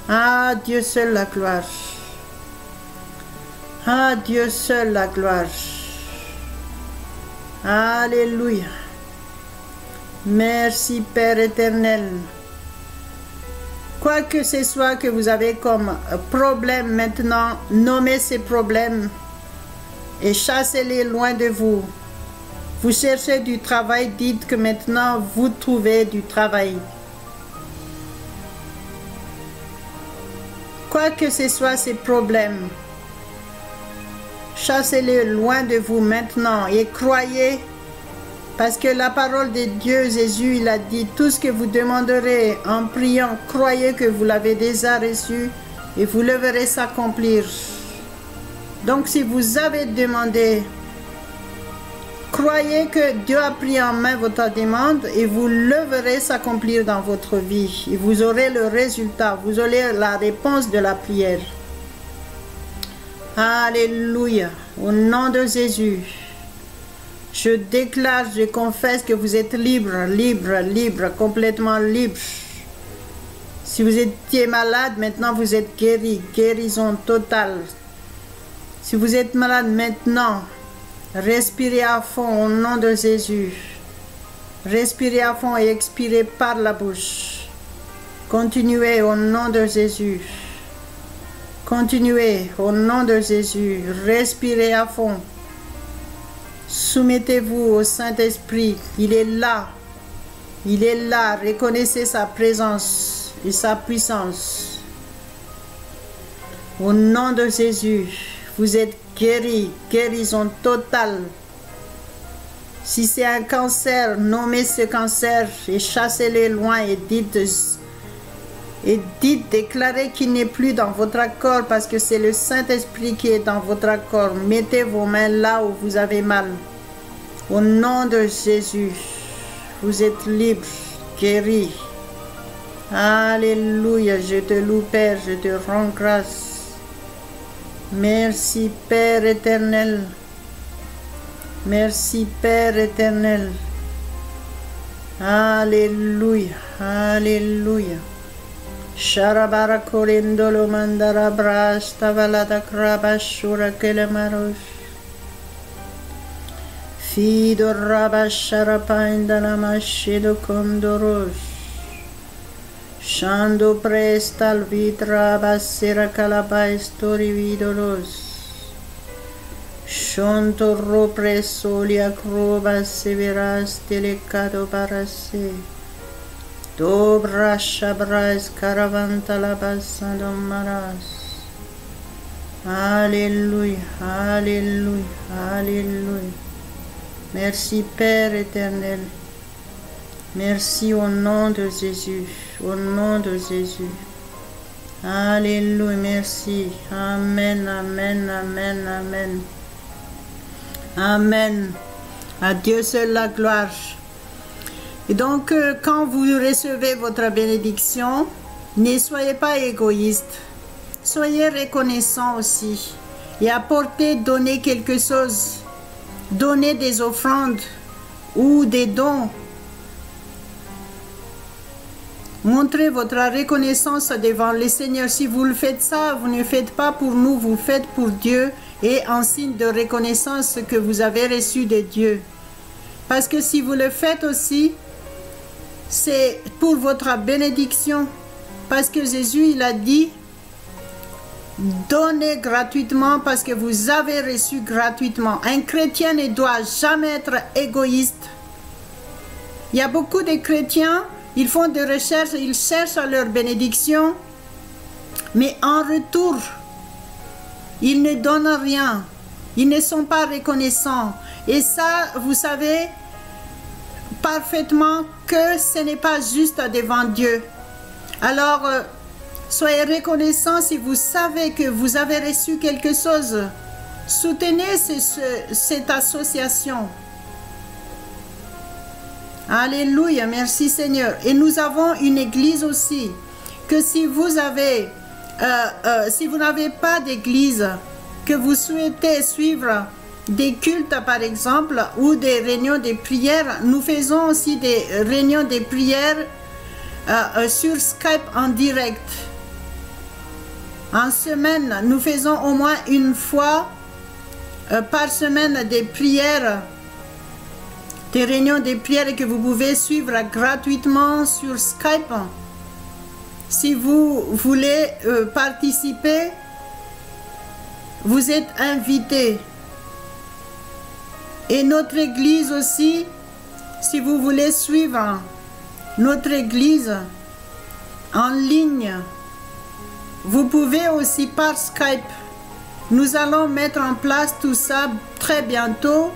Ah, Dieu seul la gloire. Ah, Dieu seul la gloire. Alléluia. Merci Père éternel. Quoi que ce soit que vous avez comme problème maintenant, nommez ces problèmes et chassez-les loin de vous. Vous cherchez du travail, dites que maintenant vous trouvez du travail. Quoi que ce soit ces problèmes, chassez-les loin de vous maintenant et croyez, parce que la parole de Dieu, Jésus, il a dit, tout ce que vous demanderez en priant, croyez que vous l'avez déjà reçu et vous le verrez s'accomplir. Donc si vous avez demandé, croyez que Dieu a pris en main votre demande et vous le verrez s'accomplir dans votre vie. Et vous aurez le résultat, vous aurez la réponse de la prière. Alléluia, au nom de Jésus. Je déclare, je confesse que vous êtes libre, libre, libre, complètement libre. Si vous étiez malade, maintenant vous êtes guéri, guérison totale. Si vous êtes malade maintenant, respirez à fond au nom de Jésus. Respirez à fond et expirez par la bouche. Continuez au nom de Jésus. Continuez au nom de Jésus. Respirez à fond. Soumettez-vous au Saint-Esprit. Il est là. Il est là. Reconnaissez sa présence et sa puissance. Au nom de Jésus, vous êtes guéris. Guérison totale. Si c'est un cancer, nommez ce cancer et chassez-le loin et dites, déclarez qu'il n'est plus dans votre corps parce que c'est le Saint-Esprit qui est dans votre corps. Mettez vos mains là où vous avez mal. Au nom de Jésus, vous êtes libre, guéri. Alléluia, je te loue Père, je te rends grâce. Merci Père éternel. Merci Père éternel. Alléluia, alléluia. Sharabara korindolo mandara brash tavalada krabashura kelemarosh. Fido rabasharapa indana mashido kondorosh. Shando prestal vitra basira kalaba stori vidoros. Shonto ropre solia kroba severas delicado barase. Dobra shabras caravantalabasando maras. Alléluia, alléluia, alléluia. Merci Père éternel. Merci au nom de Jésus, au nom de Jésus. Alléluia, merci. Amen, amen, amen, amen. Amen. À Dieu seul la gloire. Et donc, quand vous recevez votre bénédiction, ne soyez pas égoïste. Soyez reconnaissant aussi. Et apportez, donnez quelque chose. Donnez des offrandes ou des dons. Montrez votre reconnaissance devant le Seigneur. Si vous le faites ça, vous ne le faites pas pour nous, vous le faites pour Dieu et en signe de reconnaissance que vous avez reçu de Dieu. Parce que si vous le faites aussi, c'est pour votre bénédiction. Parce que Jésus, il a dit, donnez gratuitement parce que vous avez reçu gratuitement. Un chrétien ne doit jamais être égoïste. Il y a beaucoup de chrétiens, ils font des recherches, ils cherchent leur bénédiction, mais en retour, ils ne donnent rien. Ils ne sont pas reconnaissants. Et ça, vous savez parfaitement que ce n'est pas juste devant Dieu. Alors, soyez reconnaissants si vous savez que vous avez reçu quelque chose. Soutenez cette association. Alléluia, merci Seigneur. Et nous avons une église aussi, que si vous avez, si vous n'avez pas d'église, que vous souhaitez suivre des cultes par exemple, ou des réunions de prière, nous faisons aussi des réunions de prière sur Skype en direct. En semaine, nous faisons au moins une fois par semaine des prières, des réunions de prière que vous pouvez suivre gratuitement sur Skype. Si vous voulez participer, vous êtes invités. Et notre église aussi, si vous voulez suivre notre église en ligne, vous pouvez aussi par Skype. Nous allons mettre en place tout ça très bientôt.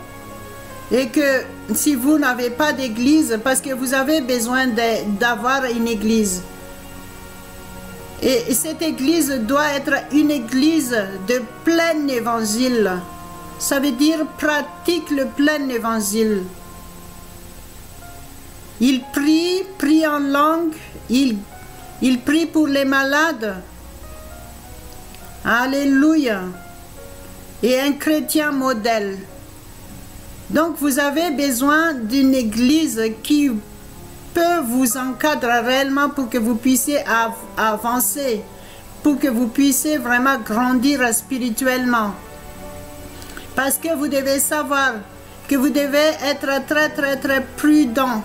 Et que si vous n'avez pas d'église, parce que vous avez besoin d'avoir une église. Et cette église doit être une église de plein évangile. Ça veut dire pratique le plein évangile. Il prie en langue, il prie pour les malades. Alléluia. Et un chrétien modèle. Donc vous avez besoin d'une église qui peut vous encadrer réellement pour que vous puissiez avancer, pour que vous puissiez vraiment grandir spirituellement. Parce que vous devez savoir que vous devez être très prudent.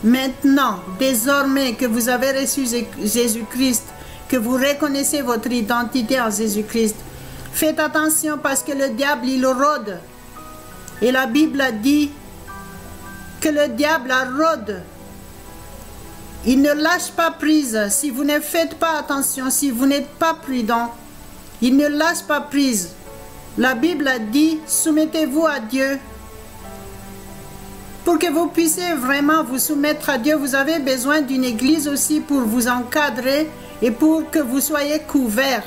Maintenant, désormais que vous avez reçu Jésus-Christ, que vous reconnaissez votre identité en Jésus-Christ, faites attention parce que le diable, il rôde. Et la Bible a dit que le diable rôde. Il ne lâche pas prise. Si vous ne faites pas attention, si vous n'êtes pas prudent, il ne lâche pas prise. La Bible a dit, soumettez-vous à Dieu. Pour que vous puissiez vraiment vous soumettre à Dieu, vous avez besoin d'une église aussi pour vous encadrer et pour que vous soyez couverts.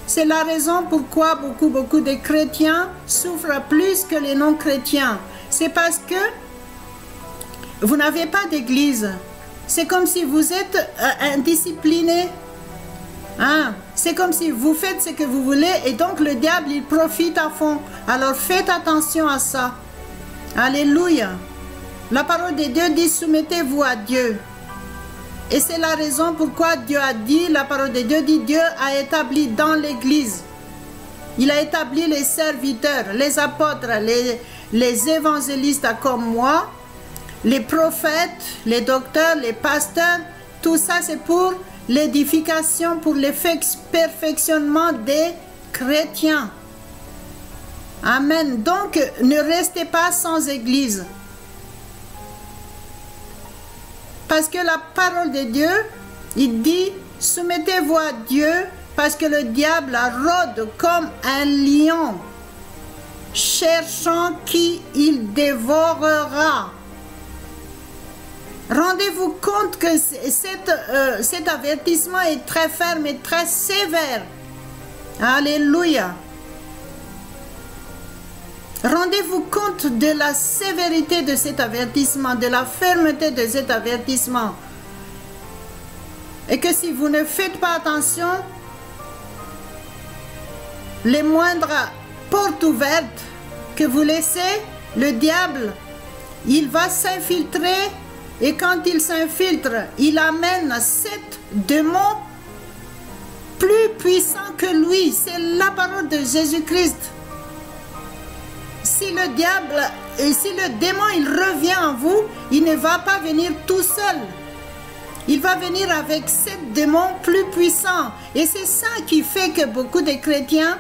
C'est la raison pourquoi beaucoup de chrétiens souffrent plus que les non-chrétiens. C'est parce que vous n'avez pas d'église. C'est comme si vous êtes indiscipliné. Hein? C'est comme si vous faites ce que vous voulez et donc le diable, il profite à fond. Alors faites attention à ça. Alléluia. La parole de Dieu dit, soumettez-vous à Dieu. Et c'est la raison pourquoi Dieu a dit, la parole de Dieu dit, Dieu a établi dans l'église. Il a établi les serviteurs, les apôtres, les évangélistes comme moi, les prophètes, les docteurs, les pasteurs. Tout ça c'est pour l'édification, pour le perfectionnement des chrétiens. Amen. Donc, ne restez pas sans église. Parce que la parole de Dieu, il dit, soumettez-vous à Dieu, parce que le diable rôde comme un lion, cherchant qui il dévorera. Rendez-vous compte que cet avertissement est très ferme et très sévère. Alléluia. Rendez-vous compte de la sévérité de cet avertissement, de la fermeté de cet avertissement. Et que si vous ne faites pas attention, les moindres portes ouvertes que vous laissez, le diable, il va s'infiltrer. Et quand il s'infiltre, il amène 7 démons plus puissants que lui. C'est la parole de Jésus-Christ. Si le diable, si le démon, il revient en vous, il ne va pas venir tout seul. Il va venir avec 7 démons plus puissants. Et c'est ça qui fait que beaucoup de chrétiens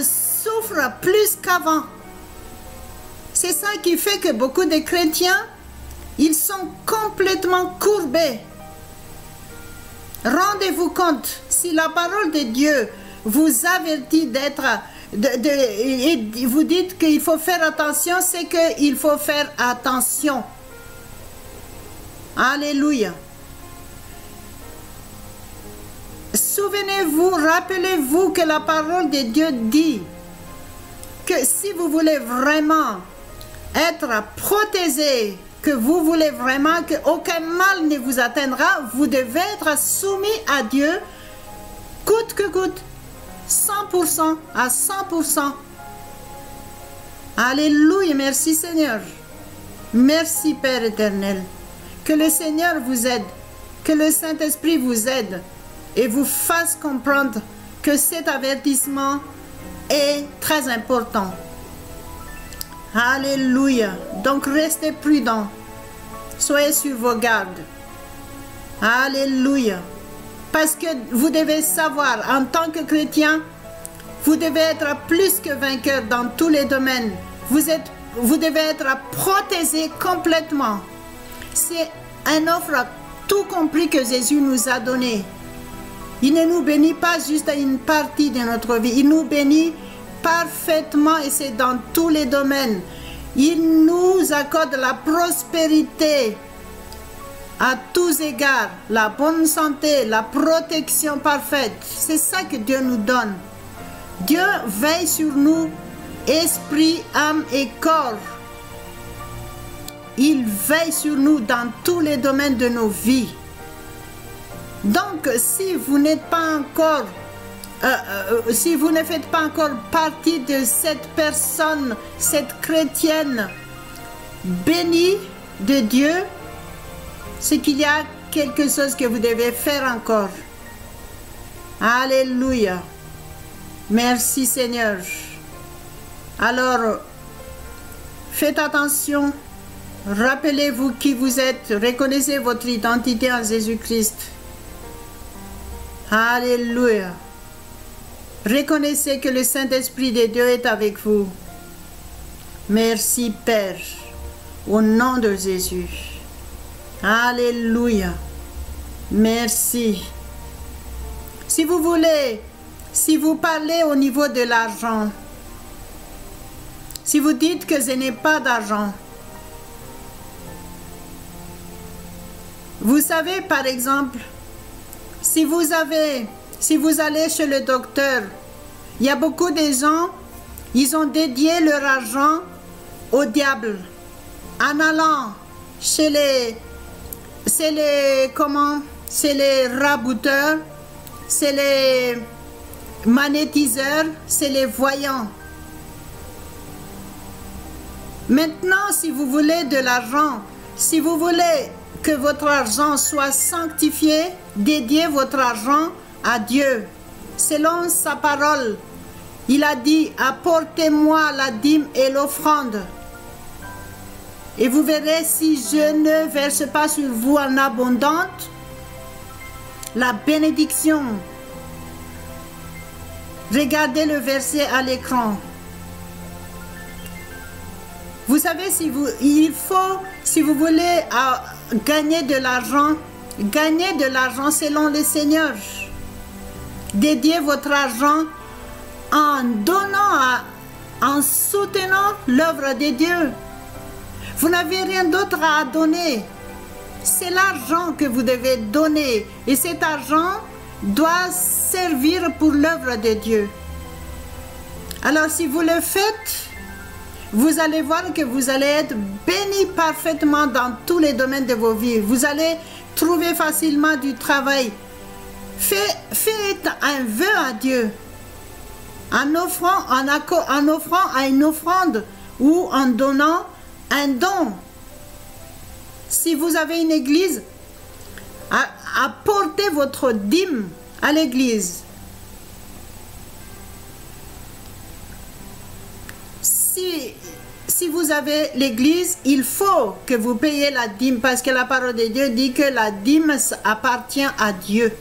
souffrent plus qu'avant. C'est ça qui fait que beaucoup de chrétiens, ils sont complètement courbés. Rendez-vous compte, si la parole de Dieu vous avertit d'être... et vous dites qu'il faut faire attention, c'est qu'il faut faire attention. Alléluia. Souvenez-vous, rappelez-vous que la parole de Dieu dit que si vous voulez vraiment être protégé, que vous voulez vraiment qu'aucun mal ne vous atteindra, vous devez être soumis à Dieu, coûte que coûte, 100%, à 100%. Alléluia, merci Seigneur. Merci Père éternel. Que le Seigneur vous aide, que le Saint-Esprit vous aide et vous fasse comprendre que cet avertissement est très important. Alléluia. Donc restez prudents. Soyez sur vos gardes. Alléluia. Parce que vous devez savoir, en tant que chrétien, Vous devez être plus que vainqueur dans tous les domaines. Vous devez être protégé complètement. C'est une offre tout compris que Jésus nous a donné. Il ne nous bénit pas juste à une partie de notre vie. Il nous bénit parfaitement et c'est dans tous les domaines. Il nous accorde la prospérité à tous égards, la bonne santé, la protection parfaite. C'est ça que Dieu nous donne. Dieu veille sur nous, esprit, âme et corps. Il veille sur nous dans tous les domaines de nos vies. Donc, si vous n'êtes pas encore, si vous ne faites pas encore partie de cette personne, cette chrétienne bénie de Dieu, c'est qu'il y a quelque chose que vous devez faire encore. Alléluia. Merci Seigneur. Alors, faites attention. Rappelez-vous qui vous êtes. Reconnaissez votre identité en Jésus-Christ. Alléluia. Reconnaissez que le Saint-Esprit de Dieu est avec vous. Merci Père. Au nom de Jésus. Alléluia. Merci. Si vous voulez, si vous parlez au niveau de l'argent, si vous dites que je n'ai pas d'argent, vous savez par exemple, si vous allez chez le docteur, il y a beaucoup de gens, ils ont dédié leur argent au diable en allant chez les rabouteurs, c'est les magnétiseurs, c'est les voyants. Maintenant, si vous voulez de l'argent, si vous voulez que votre argent soit sanctifié, dédiez votre argent à Dieu. Selon sa parole, il a dit, apportez-moi la dîme et l'offrande. Et vous verrez si je ne verse pas sur vous en abondante la bénédiction. Regardez le verset à l'écran. Vous savez, si vous voulez gagner de l'argent selon le Seigneur. Dédiez votre argent en donnant, en soutenant l'œuvre de Dieu. Vous n'avez rien d'autre à donner. C'est l'argent que vous devez donner. Et cet argent doit servir pour l'œuvre de Dieu. Alors si vous le faites, vous allez voir que vous allez être béni parfaitement dans tous les domaines de vos vies. Vous allez trouver facilement du travail. Faites un vœu à Dieu. En offrant à une offrande ou en donnant un don. Si vous avez une église, apportez votre dîme à l'église. Si vous avez l'église, il faut que vous payiez la dîme parce que la parole de Dieu dit que la dîme appartient à Dieu.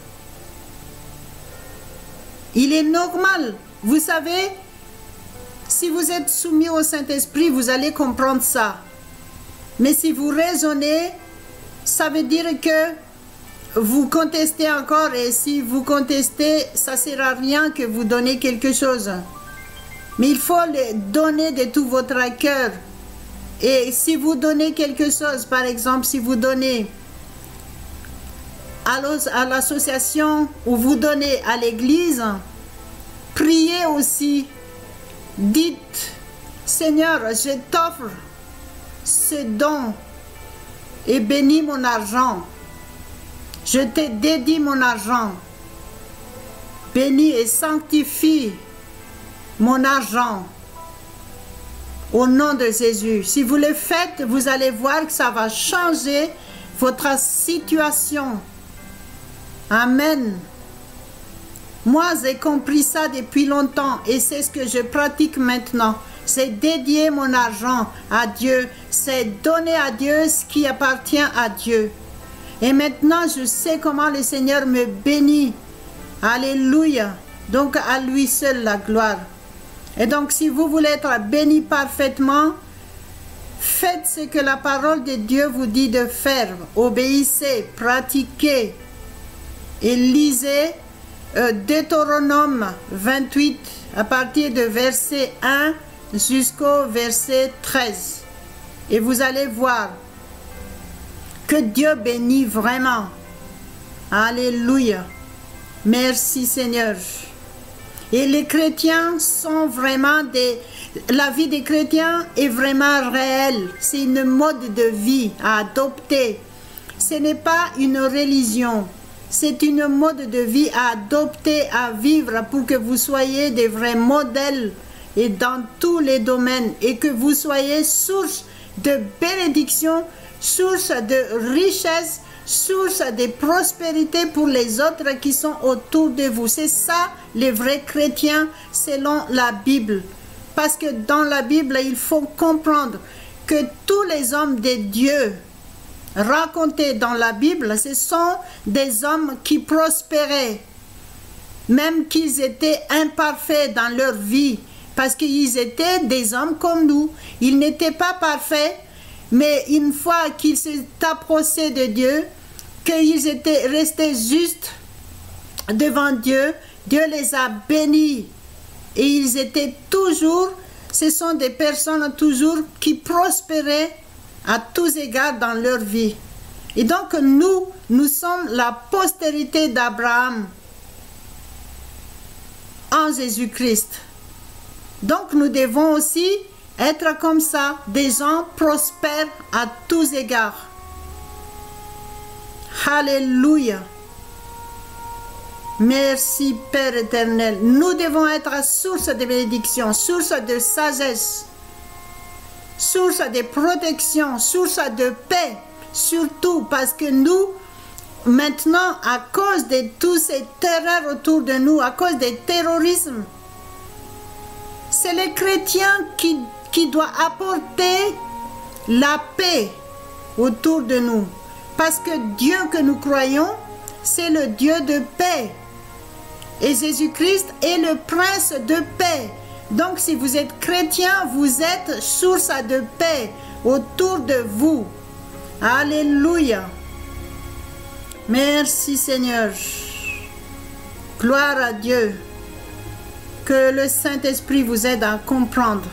Il est normal. Vous savez, si vous êtes soumis au Saint-Esprit, vous allez comprendre ça. Mais si vous raisonnez, ça veut dire que vous contestez encore. Et si vous contestez, ça ne sert à rien que vous donnez quelque chose. Mais il faut le donner de tout votre cœur. Et si vous donnez quelque chose, par exemple, si vous donnez à l'association ou vous donnez à l'église, priez aussi. Dites, Seigneur, je t'offre ce don et bénis mon argent. Je te dédie mon argent. Bénis et sanctifie mon argent au nom de Jésus. Si vous le faites, vous allez voir que ça va changer votre situation. Amen. Moi, j'ai compris ça depuis longtemps et c'est ce que je pratique maintenant. C'est dédier mon argent à Dieu. C'est donner à Dieu ce qui appartient à Dieu. Et maintenant, je sais comment le Seigneur me bénit. Alléluia. Donc à lui seul la gloire. Et donc si vous voulez être béni parfaitement, faites ce que la parole de Dieu vous dit de faire. Obéissez, pratiquez et lisez Deutéronome 28 à partir de verset 1 jusqu'au verset 13. Et vous allez voir que Dieu bénit vraiment. Alléluia. Merci Seigneur. Et les chrétiens sont vraiment des... La vie des chrétiens est vraiment réelle. C'est une mode de vie à adopter. Ce n'est pas une religion. C'est une mode de vie à adopter, à vivre pour que vous soyez des vrais modèles et dans tous les domaines et que vous soyez source de bénédiction, source de richesse, source de prospérité pour les autres qui sont autour de vous. C'est ça les vrais chrétiens selon la Bible. Parce que dans la Bible, il faut comprendre que tous les hommes de Dieu racontés dans la Bible, ce sont des hommes qui prospéraient, même qu'ils étaient imparfaits dans leur vie, parce qu'ils étaient des hommes comme nous. Ils n'étaient pas parfaits, mais une fois qu'ils s'est approchés de Dieu, qu'ils étaient restés justes devant Dieu, Dieu les a bénis. Et ils étaient toujours, ce sont des personnes toujours qui prospéraient à tous égards dans leur vie. Et donc nous sommes la postérité d'Abraham en Jésus-Christ. Donc nous devons aussi être comme ça, des gens prospères à tous égards. Alléluia. Merci Père éternel. Nous devons être source de bénédiction, source de sagesse, source de protection, source de paix, surtout parce que nous, maintenant, à cause de tous ces terreurs autour de nous, à cause du terrorisme, c'est les chrétiens qui doivent apporter la paix autour de nous. Parce que Dieu que nous croyons, c'est le Dieu de paix. Et Jésus-Christ est le prince de paix. Donc si vous êtes chrétien, vous êtes source de paix autour de vous. Alléluia. Merci Seigneur. Gloire à Dieu. Que le Saint-Esprit vous aide à comprendre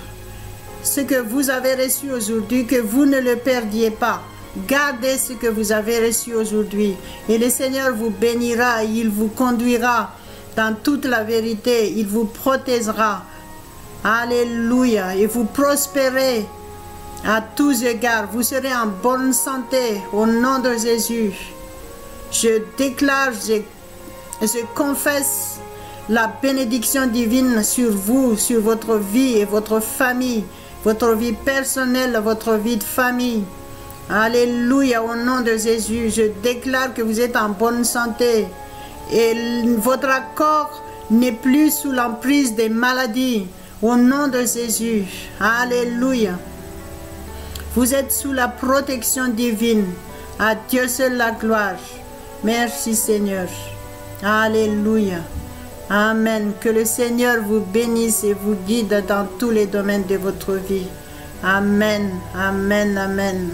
ce que vous avez reçu aujourd'hui, que vous ne le perdiez pas. Gardez ce que vous avez reçu aujourd'hui. Et le Seigneur vous bénira, il vous conduira dans toute la vérité, il vous protégera. Alléluia. Et vous prospérez à tous égards. Vous serez en bonne santé au nom de Jésus. Je déclare, je confesse la bénédiction divine sur vous, sur votre vie et votre famille, votre vie personnelle, votre vie de famille. Alléluia, au nom de Jésus, je déclare que vous êtes en bonne santé et votre corps n'est plus sous l'emprise des maladies. Au nom de Jésus, alléluia. Vous êtes sous la protection divine. À Dieu seul la gloire. Merci Seigneur. Alléluia. Amen. Que le Seigneur vous bénisse et vous guide dans tous les domaines de votre vie. Amen. Amen. Amen.